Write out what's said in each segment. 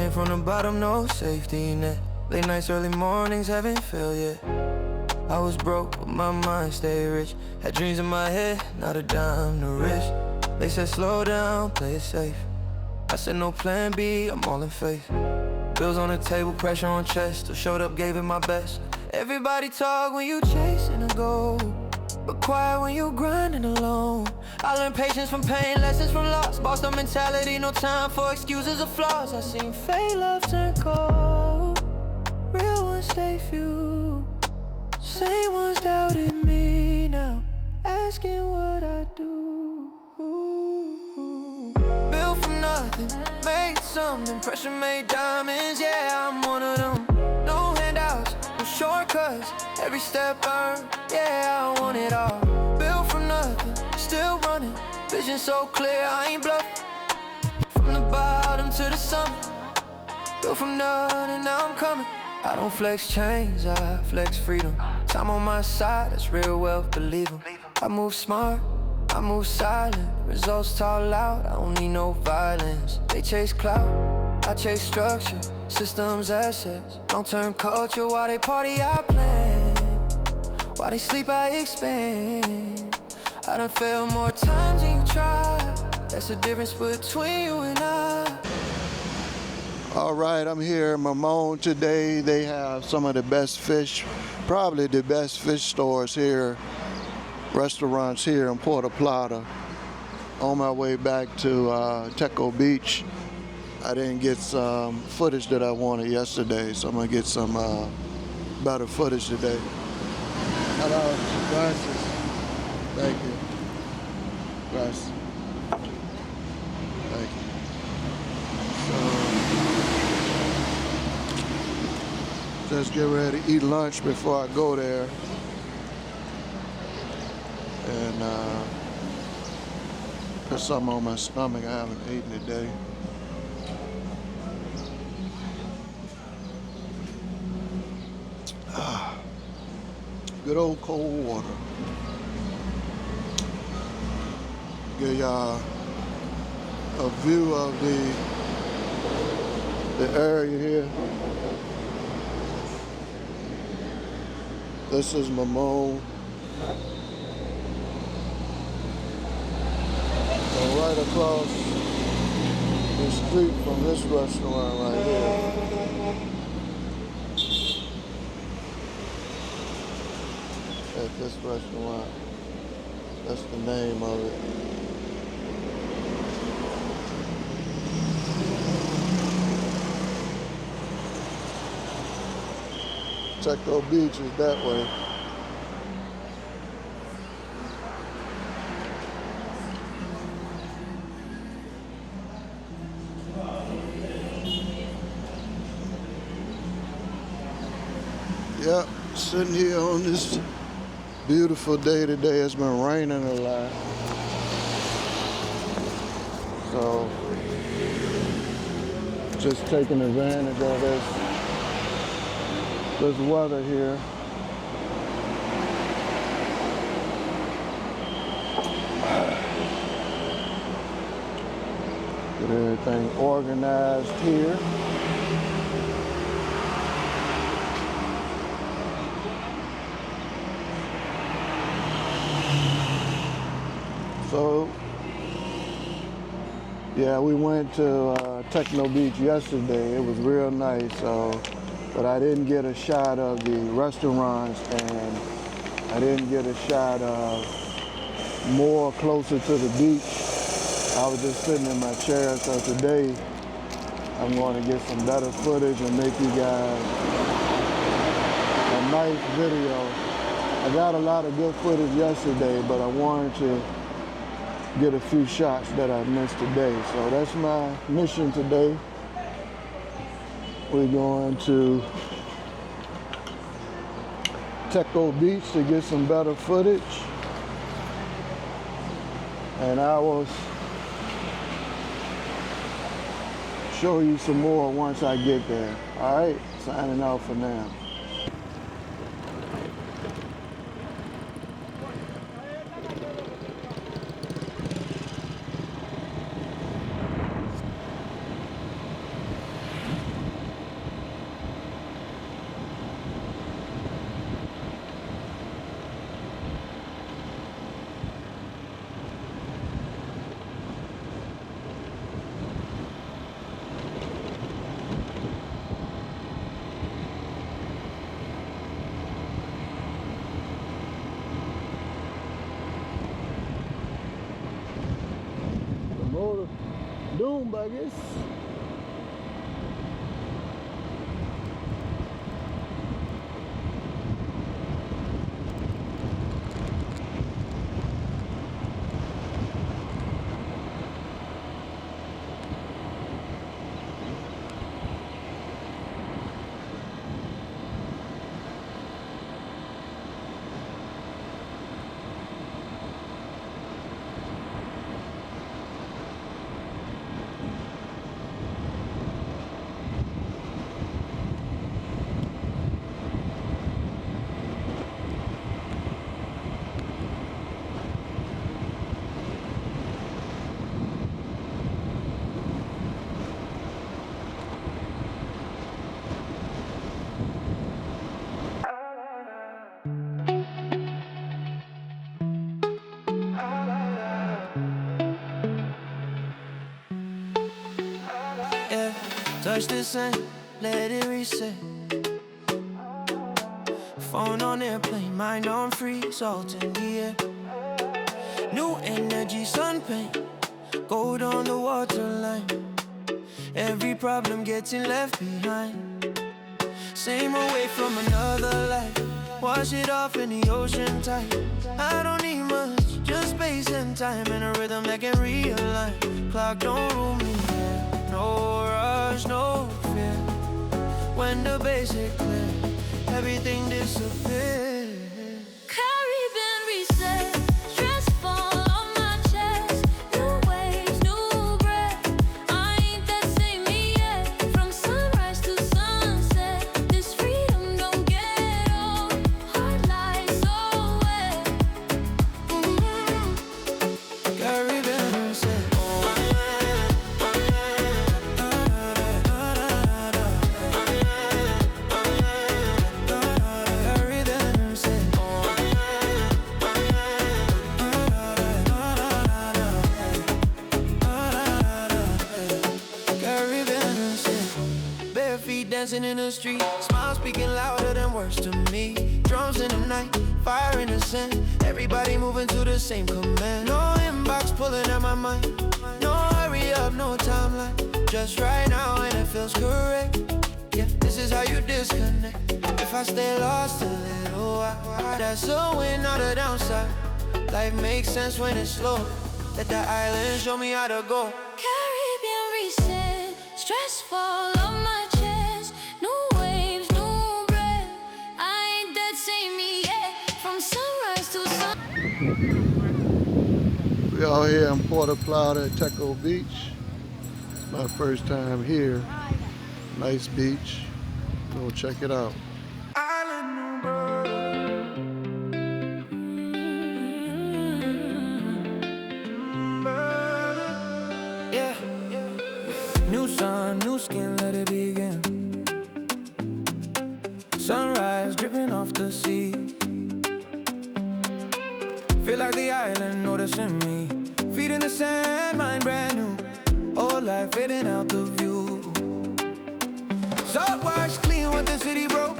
Came from the bottom, no safety net. Late nights, early mornings, haven't failed yet. I was broke, but my mind stayed rich. Had dreams in my head, not a dime to risk. They said slow down, play it safe. I said no plan B, I'm all in faith. Bills on the table, pressure on chest. Still showed up, gave it my best. Everybody talk when you chasing a goal, but quiet when you grinding alone. I learned patience from pain, lessons from loss. Bossed up mentality, no time for excuses or flaws. I seen fake love turn cold, real ones stay few. Same ones doubted me now, asking what I do. Built from nothing, made something. Pressure made diamonds, yeah, I'm one of them. No handouts, no shortcuts, every step earned, yeah, I want it all. Built from nothing, still running, vision so clear, I ain't bluffing. From the bottom to the summit, built from nothing, now I'm coming. I don't flex chains, I flex freedom. Time on my side, that's real wealth, believe 'em. I move smart, I move silent. Results talk loud, I don't need no violence. They chase clout, I chase structure. Systems, assets, long-term culture. While they party, I plan. While they sleep, I expand. I done failed more times than you tried. That's the difference between you and I. All right, I'm here in Mamon today. They have some of the best fish, probably the best fish stores here, restaurants here in Puerto Plata. On my way back to Teco Beach. I didn't get some footage that I wanted yesterday, so I'm gonna get some better footage today. Hello, gracias. Thank you. Gracias. Thank you. So, just get ready to eat lunch before I go there. And put something on my stomach. I haven't eaten today. Good old cold water. Give y'all a view of the area here. This is Mamon. So right across the street from this restaurant right here. At this restaurant. That's the name of it. Teco Beach is that way. Yep, sitting here on this beautiful day today. It's been raining a lot. So, just taking advantage of this weather here. Get everything organized here. So, yeah, we went to Teco Beach yesterday. It was real nice, but I didn't get a shot of the restaurants, and I didn't get a shot of more closer to the beach. I was just sitting in my chair, so today I'm going to get some better footage and make you guys a nice video. I got a lot of good footage yesterday, but I wanted to get a few shots that I missed today. So that's my mission today. We're going to Teco Beach to get some better footage. And I will show you some more once I get there. All right, signing out for now. zoom, Buggers. Yeah, touch this and let it reset. Phone on airplane, mind on free, salt in the air. New energy, sun paint, gold on the waterline. Every problem getting left behind. Same away from another life. Wash it off in the ocean tide. I don't need much, just space and time and a rhythm that can realign. Clock don't rule me here. No rush, no fear. When the basic clear, everything disappears. Caribbean reset, stress fall on my chest. New waves, new breath. I ain't that same me yet. From sunrise to sunset, this freedom don't get old. Heart lies so wet. Caribbean reset. Dancing in the street, smile speaking louder than words to me. Drums in the night, fire in the sand. Everybody moving to the same command. No inbox pulling at my mind. No hurry up, no timeline. Just right now and it feels correct. Yeah, this is how you disconnect. If I stay lost a little while, that's a win, not a downside. Life makes sense when it's slow. Let the island show me how to go. Caribbean reset, stress fall on my chest. New waves, new breath. I ain't that same me yet. From sunrise to sun. We out here in Puerto Plata at Teco Beach. My first time here. Nice beach. Go check it out. Island bird. Yeah. New sun, new skin, let it begin. Sunrise dripping off the sea. Feel like the island noticing me. Feet in the sand, mind brand new. Whole life fading out the view. Salt wash clean what the city broke.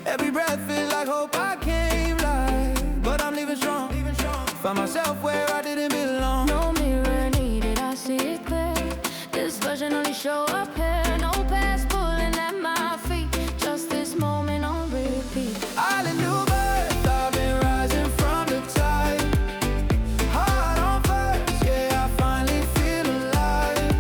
Every breath feels like hope. I came live, but I'm leaving strong. Find myself where I didn't belong. No mirror needed, I see it clear. This version only show up here. No past pulling at my feet. Just this moment on repeat. Island new birth, I've been rising from the tide. Heart on first, yeah, I finally feel alive.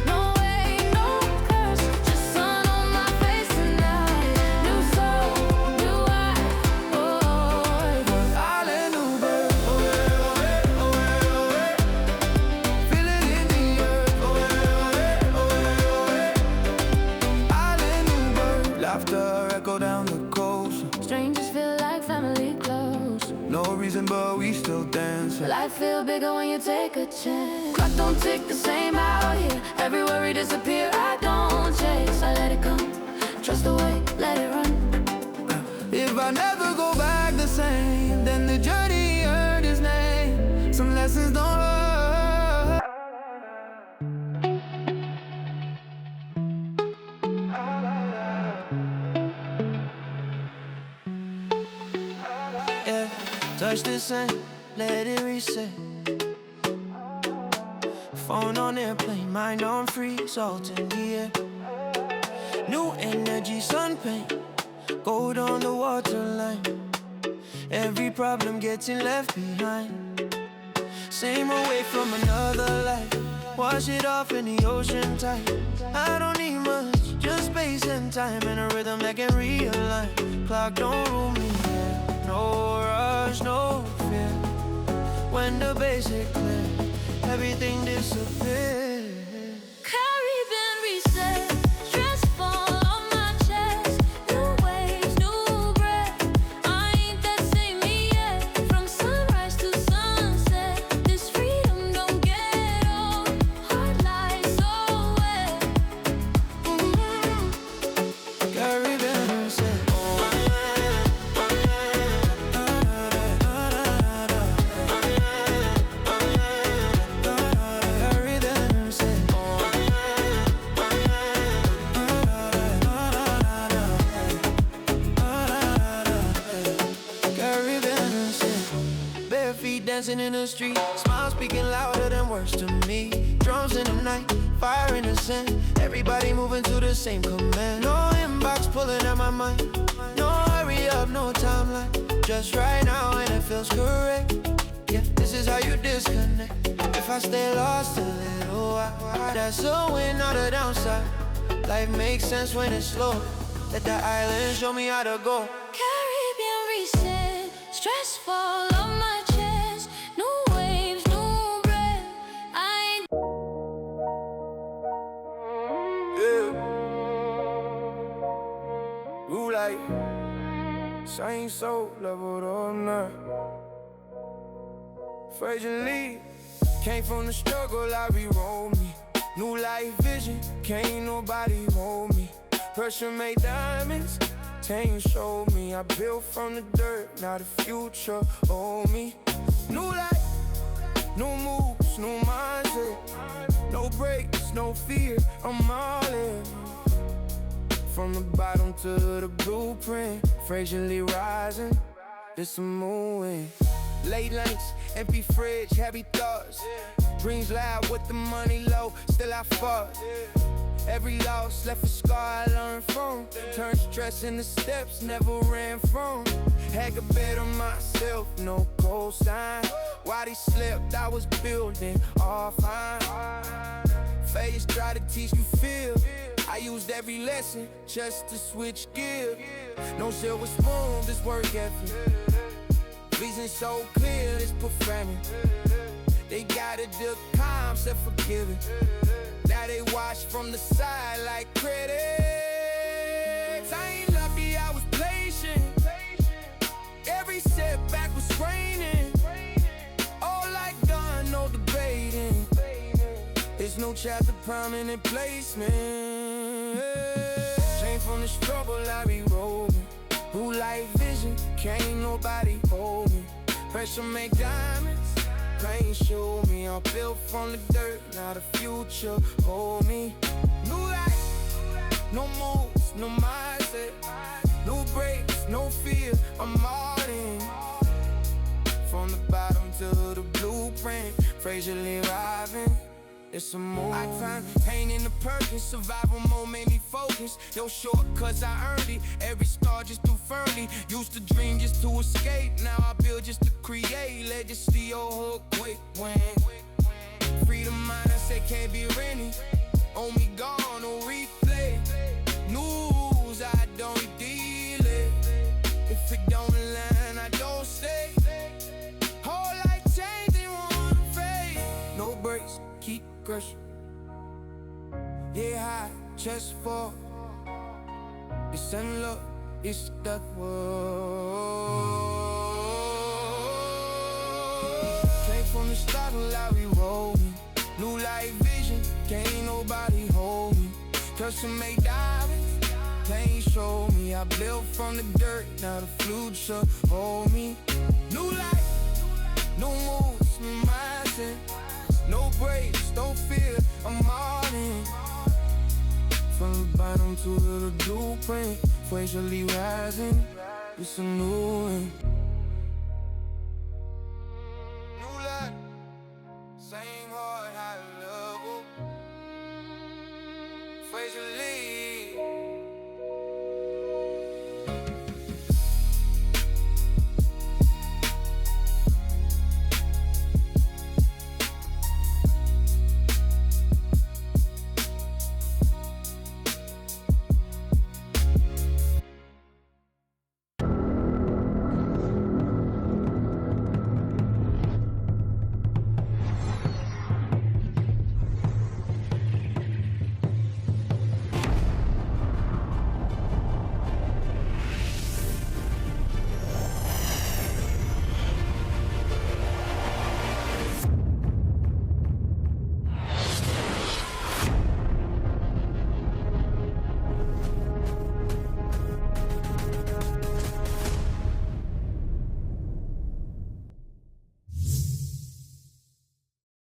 No way, no curse. Just sun on my face tonight. New soul, new eye. Oh, Island new birth, oh yeah, oh yeah, oh yeah, oh yeah. Feel it in the earth, oh yeah, oh yeah, oh yeah, oh yeah. Island new birth, laughter echo down the coast. strangers feel like family close. No reason, but we still dancing. Life feel bigger when you take a chance. Clock don't tick the same out here. Every worry disappear. I don't chase. I let it come. Trust the way, let it run. If I never go back the same, then the journey earned its name. Some lessons don't hurt. Yeah, touch this and let it reset. phone on airplane, mind on free, salt in the air. New energy, sun paint, gold on the waterline. Every problem getting left behind. Same away from another life. Wash it off in the ocean tide. I don't need much, just space and time and a rhythm that can realign. Clock don't rule me here. No rush, no fear. When the basic clear, everything disappears. Caribbean reset, stress fall on my chest. New waves, new breath. I ain't that same me yet. From sunrise to sunset, this freedom don't get old. Heart lies so wet. Caribbean reset. Dancing in the street, smile speaking louder than words to me. Drums in the night, fire in the sand. Everybody moving to the same command. No inbox pulling at my mind. No hurry up, no timeline. Just right now and it feels correct. Yeah, this is how you disconnect. If I stay lost a little while, that's a win, not a downside. Life makes sense when it's slow. Let the island show me how to go. Caribbean reset, stress fall on my chest. New waves, new breath. I ain't Yeah. New light, same soul, leveled up now. Fragilely, came from the struggle, I re-roll me. New life vision, can't nobody hold me. Pressure made diamonds, Tane showed me. I built from the dirt, now the future hold me. New life, new moves, new mindset. No breaks, no fear, I'm all in. From the bottom to the blueprint, fragilely rising, this a moving. Late nights, empty fridge, heavy thoughts. Dreams loud with the money low, still I fought. Every loss left a scar I learned from. Turned stress into steps, never ran from. Had to bet on myself, no cosign. While they slept, I was building all fine. Failures try to teach you feel. I used every lesson just to switch gears. No silver spoon, this work ethic. Reason so clear, this performance. They got a the concept forgiving. Now they watch from the side like critics. I ain't lucky, I was patient. Every setback was raining. All like done, no debating. There's no chapter, prominent placement. Came from the struggle, I be rolling. Blue light vision, can't nobody hold me. Pressure make diamonds, pain show me. I'm built from the dirt, now the future hold me. New life, no moves, no mindset. No breaks, no fear, I'm all in. From the bottom to the blueprint, fragilely arriving. It's a move. I find pain in the purpose. Survival mode made me focus. No shortcuts, I earned it. Every star just too firmly. Used to dream just to escape. Now I build just to create. Legacy or hook, quick win. Freedom mindset can't be rented. On me gone, no replay. News, I don't deal it. If it don't align, I don't stay. Whole life changing, one fade. No breaks, keep crushing. Yeah, high, chest fall. It's unlocked, it's that wall. Came from the struggle, I be rolling. New life vision, can't nobody hold me. Custom made diamonds, pain show me. I built from the dirt, now the future hold me. New life, no moves, no mindset. No breaks, don't fear, I'm all in. From the bottom to the blueprint, fragilely rising, it's a new one.